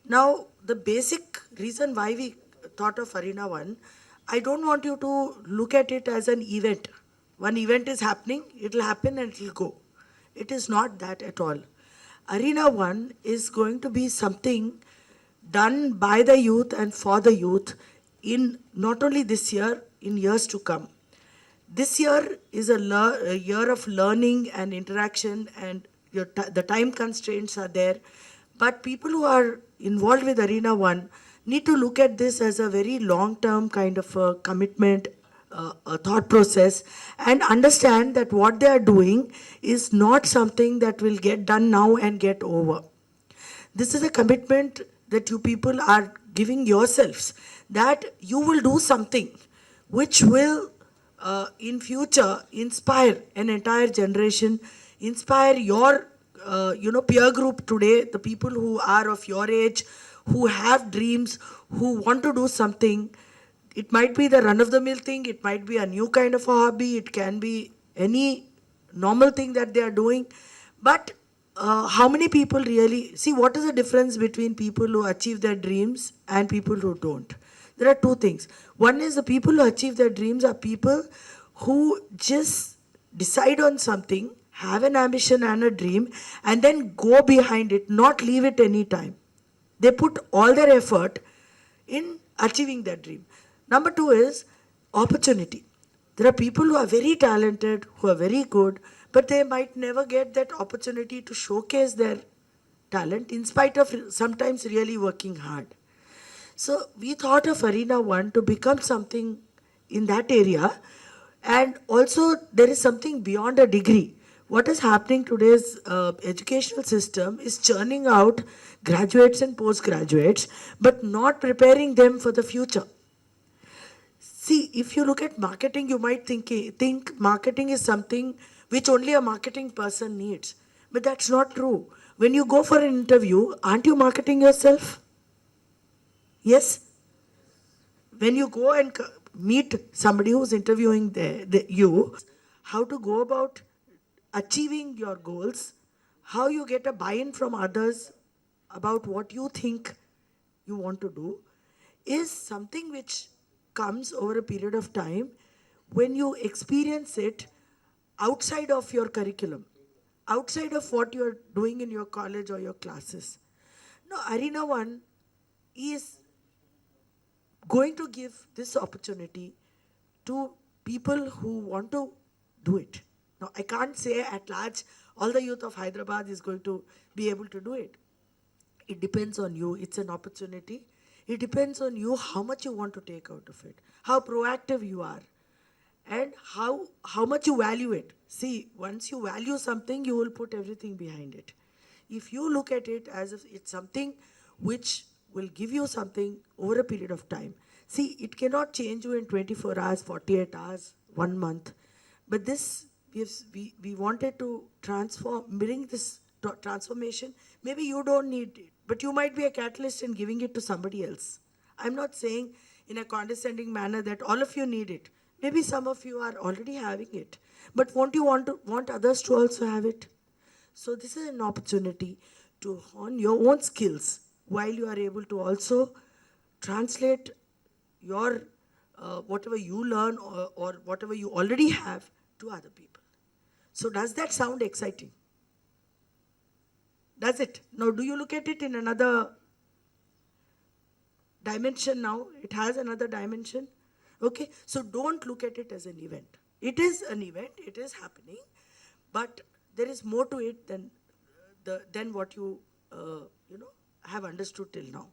Now, the basic reason why we thought of Arena One, I don't want you to look at it as an event. One event is happening, it'll happen and it'll go. It is not that at all. Arena One is going to be something done by the youth and for the youth in not only this year, in years to come. This year is a year of learning and interaction, and the time constraints are there. But people who are involved with Arena One need to look at this as a very long-term kind of a commitment, a thought process, and understand that what they are doing is not something that will get done now and get over. This is a commitment that you people are giving yourselves, that you will do something which will in future inspire an entire generation, inspire your peer group today, the people who are of your age, who have dreams, who want to do something. It might be the run of the mill thing, it might be a new kind of a hobby, it can be any normal thing that they are doing. But how many people really see what is the difference between people who achieve their dreams and people who don't? There are two things. One is the people who achieve their dreams are people who just decide on something, have an ambition and a dream, and then go behind it, not leave it any time. They put all their effort in achieving that dream. Number two is opportunity. There are people who are very talented, who are very good, but they might never get that opportunity to showcase their talent in spite of sometimes really working hard. So we thought of Arena One to become something in that area. And also there is something beyond a degree. What is happening today's educational system is churning out graduates and postgraduates, but not preparing them for the future. See, if you look at marketing, you might think marketing is something which only a marketing person needs. But that's not true. When you go for an interview, aren't you marketing yourself? Yes? When you go and meet somebody who's interviewing you, how to go about achieving your goals, how you get a buy-in from others about what you think you want to do, is something which comes over a period of time when you experience it outside of your curriculum, outside of what you're doing in your college or your classes. Now, Arena One is going to give this opportunity to people who want to do it. Now, I can't say at large all the youth of Hyderabad is going to be able to do it. It depends on you. It's an opportunity. It depends on you how much you want to take out of it, how proactive you are, and how much you value it. See, once you value something, you will put everything behind it. If you look at it as if it's something which will give you something over a period of time. See, it cannot change you in 24 hours, 48 hours, 1 month. But this, we wanted to bring this transformation. Maybe you don't need it, but you might be a catalyst in giving it to somebody else. I'm not saying in a condescending manner that all of you need it. Maybe some of you are already having it, but won't you want others to also have it? So this is an opportunity to hone your own skills while you are able to also translate your whatever you learn or whatever you already have to other people. So does that sound exciting? Does it? Now, do you look at it in another dimension now? It has another dimension. Okay, so don't look at it as an event. It is an event, it is happening, but there is more to it than what you have understood till now.